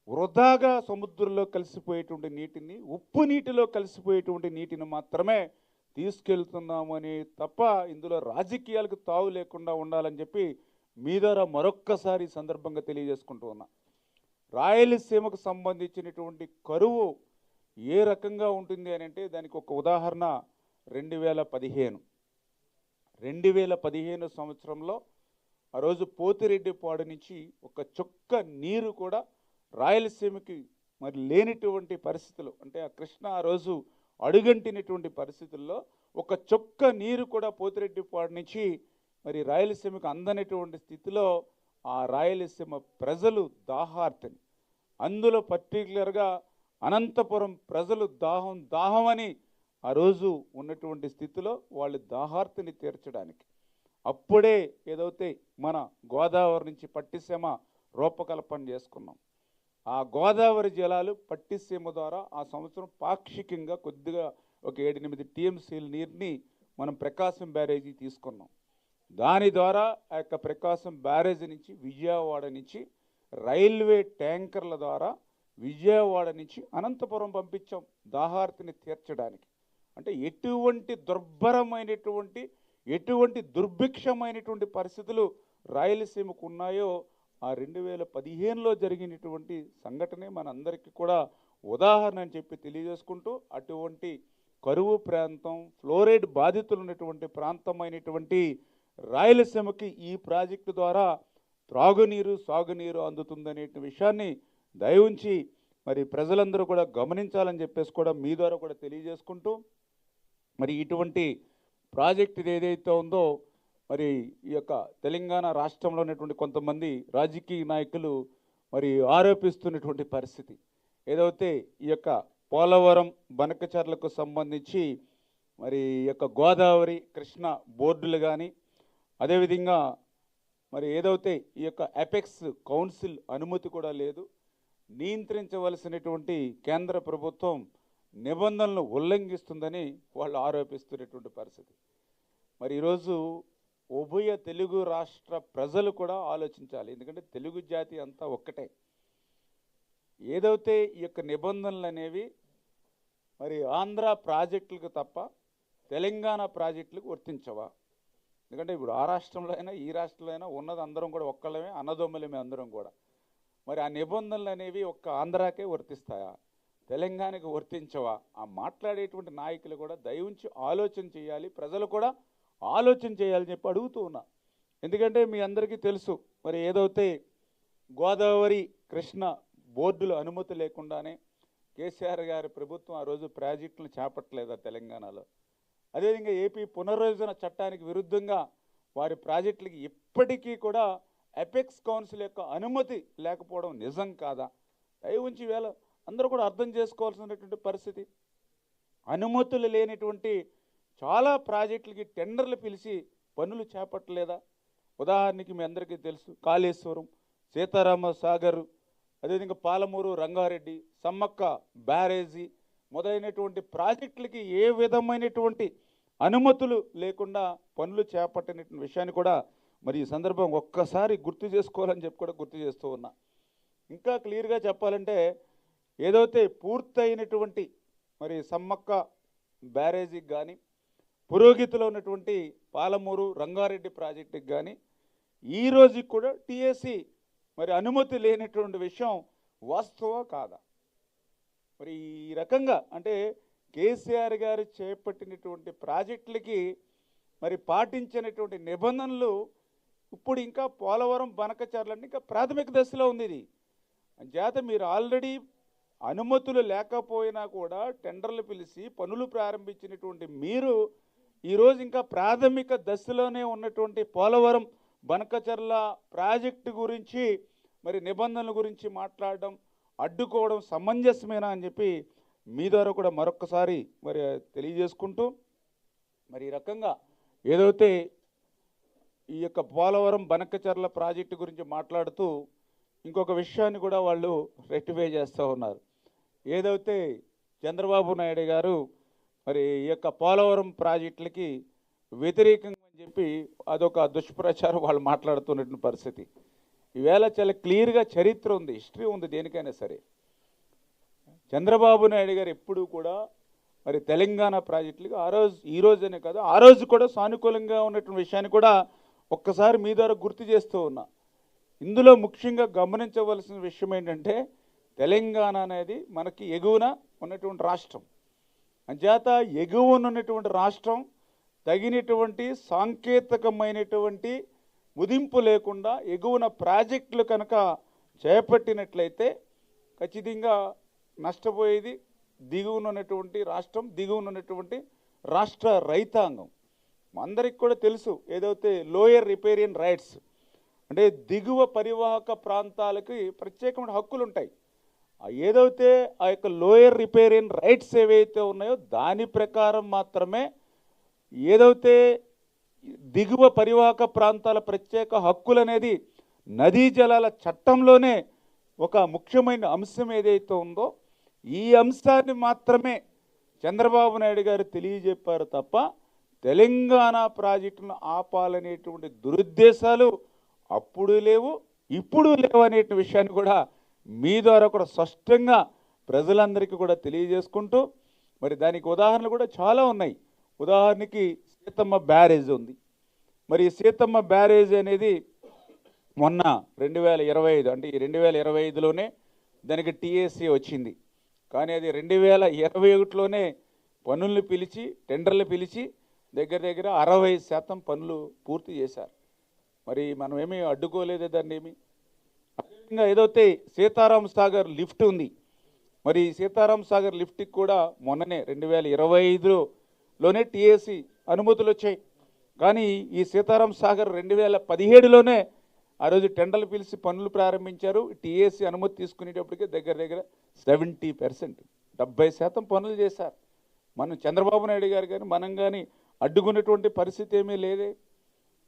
వృధాగా సముద్రంలో కలిసిపోయేటువంటి నీటిని, ఉప్పు నీటిలో కలిసిపోయేటువంటి నీటిని మాత్రమే తీసుకెళ్తున్నామని తప్ప ఇందులో రాజకీయాలకు తావు లేకుండా ఉండాలని చెప్పి మీ ద్వారా మరొక్కసారి ఈ సందర్భంగా తెలియజేసుకుంటూ ఉన్నా. రాయలసీమకు సంబంధించినటువంటి కరువు ఏ రకంగా ఉంటుంది అని అంటే దానికి ఒక ఉదాహరణ 2015 సంవత్సరంలో ఆ రోజు పోతిరెడ్డిపాడు నుంచి ఒక చుక్క నీరు కూడా రాయలసీమకి మరి లేనిటువంటి పరిస్థితులు, అంటే ఆ కృష్ణ ఆ రోజు అడుగంటినటువంటి పరిస్థితుల్లో ఒక చుక్క నీరు కూడా పోతిరెడ్డిపాడు నుంచి మరి రాయలసీమకు అందనటువంటి స్థితిలో ఆ రాయలసీమ ప్రజలు దాహార్తని, అందులో పర్టికులర్గా అనంతపురం ప్రజలు దాహమని ఆ రోజు ఉన్నటువంటి స్థితిలో వాళ్ళు దాహార్తిని తీర్చడానికి అప్పుడే ఏదైతే మన గోదావరి నుంచి పట్టిసీమ రూపకల్పన చేసుకున్నాం. ఆ గోదావరి జలాలు పట్టిసీమ ద్వారా ఆ సంవత్సరం పాక్షికంగా కొద్దిగా ఒక 7-8 టీఎంసీల నీరుని మనం ప్రకాశం బ్యారేజీ తీసుకున్నాం. దాని ద్వారా ఆ యొక్క ప్రకాశం బ్యారేజీ నుంచి విజయవాడ నుంచి రైల్వే ట్యాంకర్ల ద్వారా విజయవాడ నుంచి అనంతపురం పంపించాం దాహార్తిని తీర్చడానికి. అంటే ఎటువంటి దుర్భరమైనటువంటి ఎటువంటి దుర్భిక్షమైనటువంటి పరిస్థితులు రాయలసీమకు ఉన్నాయో ఆ 2015లో జరిగినటువంటి సంఘటనే మనందరికీ కూడా ఉదాహరణ అని చెప్పి తెలియజేసుకుంటూ, అటువంటి కరువు ప్రాంతం, ఫ్లోరైడ్ బాధితులు ఉన్నటువంటి ప్రాంతమైనటువంటి రాయలసీమకి ఈ ప్రాజెక్టు ద్వారా త్రాగునీరు సాగునీరు అందుతుందనే విషయాన్ని దయవుంచి మరి ప్రజలందరూ కూడా గమనించాలని చెప్పేసి కూడా మీ ద్వారా కూడా తెలియజేసుకుంటూ, మరి ఇటువంటి ప్రాజెక్ట్ ఏదైతే ఉందో మరి ఈ యొక్క తెలంగాణ రాష్ట్రంలో ఉన్నటువంటి కొంతమంది రాజకీయ నాయకులు మరి ఆరోపిస్తున్నటువంటి పరిస్థితి ఏదైతే ఈ యొక్క పోలవరం బనకచర్లకు సంబంధించి మరి ఈ యొక్క గోదావరి కృష్ణ బోర్డులు కానీ, అదేవిధంగా మరి ఏదైతే ఈ యొక్క అపెక్స్ కౌన్సిల్ అనుమతి కూడా లేదు, నియంత్రించవలసినటువంటి కేంద్ర ప్రభుత్వం నిబంధనలను ఉల్లంఘిస్తుందని వాళ్ళు ఆరోపిస్తున్నటువంటి పరిస్థితి. మరి ఈరోజు ఉభయ తెలుగు రాష్ట్ర ప్రజలు కూడా ఆలోచించాలి. ఎందుకంటే తెలుగు జాతి అంతా ఒక్కటే. ఏదైతే ఈ యొక్క నిబంధనలు అనేవి మరి ఆంధ్ర ప్రాజెక్టులకు తప్ప తెలంగాణ ప్రాజెక్టులకు వర్తించవా? ఎందుకంటే ఇప్పుడు ఆ రాష్ట్రంలో అయినా ఈ రాష్ట్రంలో అయినా ఉన్నది అందరం కూడా ఒక్కళ్ళమే, అన్నదమ్ములమే అందరం కూడా. మరి ఆ నిబంధనలు అనేవి ఒక్క ఆంధ్రాకే వర్తిస్తాయా, తెలంగాణకు వర్తించవా? ఆ మాట్లాడేటువంటి నాయకులు కూడా దయవుంచి ఆలోచన చేయాలి, ప్రజలు కూడా ఆలోచన చేయాలని చెప్పి అడుగుతూ ఉన్నా. ఎందుకంటే మీ అందరికీ తెలుసు మరి ఏదైతే గోదావరి కృష్ణ బోర్డుల అనుమతి లేకుండానే కేసీఆర్ గారి ప్రభుత్వం ఆ రోజు ప్రాజెక్టులను చేపట్టలేదా తెలంగాణలో? అదేవిధంగా ఏపీ పునర్విభజన చట్టానికి విరుద్ధంగా వారి ప్రాజెక్టులకి ఇప్పటికీ కూడా అపెక్స్ కౌన్సిల్ యొక్క అనుమతి లేకపోవడం నిజం కాదా? దయవుంచి వేళ అందరూ కూడా అర్థం చేసుకోవాల్సినటువంటి పరిస్థితి. అనుమతులు లేనిటువంటి చాలా ప్రాజెక్టులకి టెండర్లు పిలిచి పనులు చేపట్టలేదా? ఉదాహరణకి మీ అందరికీ తెలుసు కాళేశ్వరం, సీతారామ సాగర్, అదేవిధంగా పాలమూరు రంగారెడ్డి, సమ్మక్క బ్యారేజీ మొదలైనటువంటి ప్రాజెక్టులకి ఏ విధమైనటువంటి అనుమతులు లేకుండా పనులు చేపట్టినటువంటి విషయాన్ని కూడా మరి ఈ సందర్భం ఒక్కసారి గుర్తు చేసుకోవాలని చెప్పి కూడా గుర్తు చేస్తూ ఉన్నా. ఇంకా క్లియర్గా చెప్పాలంటే ఏదైతే పూర్తయినటువంటి మరి సమ్మక్క బ్యారేజీకి కానీ, పురోగతిలో ఉన్నటువంటి పాలమూరు రంగారెడ్డి ప్రాజెక్టుకి కానీ ఈ రోజుకి కూడా టీఎస్సీ మరి అనుమతి లేనటువంటి విషయం వాస్తవా కాదా? మరి ఈ రకంగా అంటే కేసీఆర్ గారు చేపట్టినటువంటి ప్రాజెక్టులకి మరి పాటించినటువంటి నిబంధనలు ఇప్పుడు ఇంకా పోలవరం బనకచర్లన్నీ ఇంకా ప్రాథమిక దశలో ఉంది. ఇది అంచేత మీరు ఆల్రెడీ అనుమతులు లేకపోయినా కూడా టెండర్లు పిలిచి పనులు ప్రారంభించినటువంటి మీరు ఈరోజు ఇంకా ప్రాథమిక దశలోనే ఉన్నటువంటి పోలవరం బనకచర్ల ప్రాజెక్టు గురించి మరి నిబంధనల గురించి మాట్లాడడం, అడ్డుకోవడం సమంజసమేనా అని చెప్పి మీ ద్వారా కూడా మరొక్కసారి మరి తెలియజేసుకుంటూ, మరి ఈ రకంగా ఏదైతే ఈ యొక్క పోలవరం బనకచర్ల ప్రాజెక్టు గురించి మాట్లాడుతూ ఇంకొక విషయాన్ని కూడా వాళ్ళు రెక్టిఫై చేస్తూ ఉన్నారు. ఏదైతే చంద్రబాబు నాయుడు గారు మరి ఈ యొక్క పోలవరం ప్రాజెక్టులకి వ్యతిరేకంగా అని చెప్పి అదొక దుష్ప్రచారం వాళ్ళు మాట్లాడుతున్నటువంటి పరిస్థితి. ఈవేళ చాలా క్లియర్గా చరిత్ర ఉంది, హిస్టరీ ఉంది దేనికైనా సరే. చంద్రబాబు నాయుడు గారు ఎప్పుడూ కూడా మరి తెలంగాణ ప్రాజెక్టులకు ఈ రోజనే కాదు ఆ రోజు కూడా సానుకూలంగా ఉన్నటువంటి విషయాన్ని కూడా ఒక్కసారి మీ ద్వారా గుర్తు చేస్తూ ఉన్నా. ఇందులో ముఖ్యంగా గమనించవలసిన విషయం ఏంటంటే తెలంగాణ అనేది మనకి ఎగువన ఉన్నటువంటి రాష్ట్రం. అంచేత ఎగువన ఉన్నటువంటి రాష్ట్రం తగినటువంటి సాంకేతికమైనటువంటి ముదింపు లేకుండా ఎగువన ప్రాజెక్టులు కనుక చేపట్టినట్లయితే ఖచ్చితంగా నష్టపోయేది దిగువన ఉన్నటువంటి రాష్ట్రం, దిగువన ఉన్నటువంటి రాష్ట్ర రైతాంగం. అందరికి కూడా తెలుసు ఏదైతే లోయర్ రిపేరియన్ రైట్స్ అంటే దిగువ పరివాహక ప్రాంతాలకి ప్రత్యేకమైన హక్కులు ఉంటాయి. ఏదైతే ఆ యొక్క లోయర్ రిపేరియన్ రైట్స్ ఏవైతే ఉన్నాయో దాని ప్రకారం మాత్రమే ఏదైతే దిగువ పరివాహక ప్రాంతాల ప్రత్యేక హక్కులు అనేది నదీ జలాల చట్టంలోనే ఒక ముఖ్యమైన అంశం ఏదైతే ఉందో ఈ అంశాన్ని మాత్రమే చంద్రబాబు నాయుడు గారు తెలియజెప్పారు తప్ప తెలంగాణ ప్రాజెక్టును ఆపాలనేటువంటి దురుద్దేశాలు అప్పుడు లేవు, ఇప్పుడు లేవు అనే విషయాన్ని కూడా మీ ద్వారా కూడా స్పష్టంగా ప్రజలందరికీ కూడా తెలియజేసుకుంటూ మరి దానికి ఉదాహరణలు కూడా చాలా ఉన్నాయి. ఉదాహరణకి సీతమ్మ బ్యారేజ్ ఉంది. మరి సీతమ్మ బ్యారేజ్ అనేది మొన్న 2025 అంటే ఈ 2025లోనే దానికి టీఏసీ వచ్చింది. కానీ అది 2021లోనే పనులను పిలిచి టెండర్లు పిలిచి దగ్గర 60% పనులు పూర్తి చేశారు. మరి మనం ఏమీ అడ్డుకోలేదు దాన్ని ఏమి. అదేవిధంగా ఏదైతే సీతారాం సాగర్ లిఫ్ట్ ఉంది, మరి సీతారాం సాగర్ లిఫ్ట్కి కూడా మొన్ననే 2025లోనే టీఏసీ అనుమతులు వచ్చాయి. కానీ ఈ సీతారాం సాగర్ 2017లోనే ఆ రోజు టెండర్లు పిలిచి పనులు ప్రారంభించారు. టీఏసీ అనుమతి తీసుకునేటప్పటికే దగ్గర 70%, 70% పనులు చేశారు. మనం చంద్రబాబు నాయుడు గారు కానీ మనం కానీ అడ్డుకున్నటువంటి పరిస్థితి ఏమీ లేదే.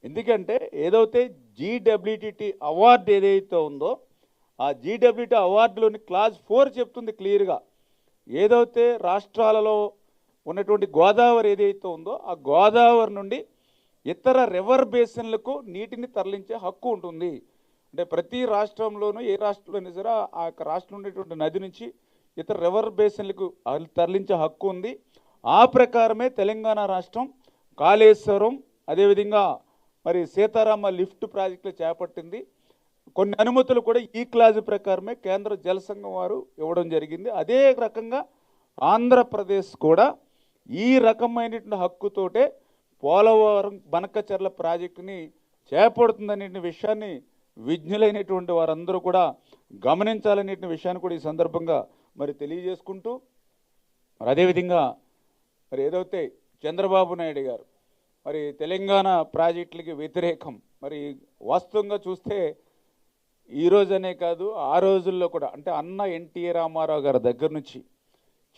ఎందుకంటే ఏదైతే జీడబ్ల్యూటీటీ అవార్డు ఏదైతే ఉందో ఆ జీడబ్ల్యూటీ అవార్డులోని క్లాజ్ 4 చెప్తుంది క్లియర్గా, ఏదైతే రాష్ట్రాలలో ఉన్నటువంటి గోదావరి ఏదైతే ఉందో ఆ గోదావరి నుండి ఇతర రివర్ బేసిన్లకు నీటిని తరలించే హక్కు ఉంటుంది. అంటే ప్రతి రాష్ట్రంలోనూ ఏ రాష్ట్రంలోనే సరే ఆ యొక్క రాష్ట్రం ఉండేటువంటి నది నుంచి ఇతర రివర్ బేసిన్లకు తరలించే హక్కు ఉంది. ఆ ప్రకారమే తెలంగాణ రాష్ట్రం కాళేశ్వరం అదేవిధంగా మరి సీతారామ లిఫ్ట్ ప్రాజెక్టులు చేపట్టింది. కొన్ని అనుమతులు కూడా ఈ క్లాజ్ ప్రకారమే కేంద్ర జల సంఘం వారు ఇవ్వడం జరిగింది. అదే రకంగా ఆంధ్రప్రదేశ్ కూడా ఈ రకమైనటువంటి హక్కుతోటే పోలవరం బనకచెర్ల ప్రాజెక్టుని చేపడుతుందనే విషయాన్ని విజ్ఞులైనటువంటి వారందరూ కూడా గమనించాలనే విషయాన్ని కూడా ఈ సందర్భంగా మరి తెలియజేసుకుంటూ మరి అదేవిధంగా మరి ఏదైతే చంద్రబాబు నాయుడు గారు మరి తెలంగాణ ప్రాజెక్టులకి వ్యతిరేకం, మరి వాస్తవంగా చూస్తే ఈరోజనే కాదు ఆ రోజుల్లో కూడా అంటే అన్న ఎన్టీ రామారావు గారి దగ్గర నుంచి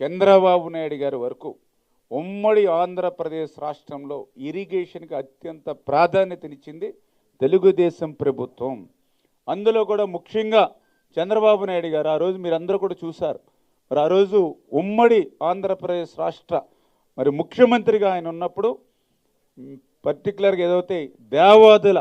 చంద్రబాబు నాయుడు గారి వరకు ఉమ్మడి ఆంధ్రప్రదేశ్ రాష్ట్రంలో ఇరిగేషన్కి అత్యంత ప్రాధాన్యతనిచ్చింది తెలుగుదేశం ప్రభుత్వం. అందులో కూడా ముఖ్యంగా చంద్రబాబు నాయుడు గారు ఆ రోజు మీరందరూ కూడా చూశారు. మరి ఆ రోజు ఉమ్మడి ఆంధ్రప్రదేశ్ రాష్ట్ర మరి ముఖ్యమంత్రిగా ఆయన ఉన్నప్పుడు పర్టికులర్గా ఏదైతే దేవాదుల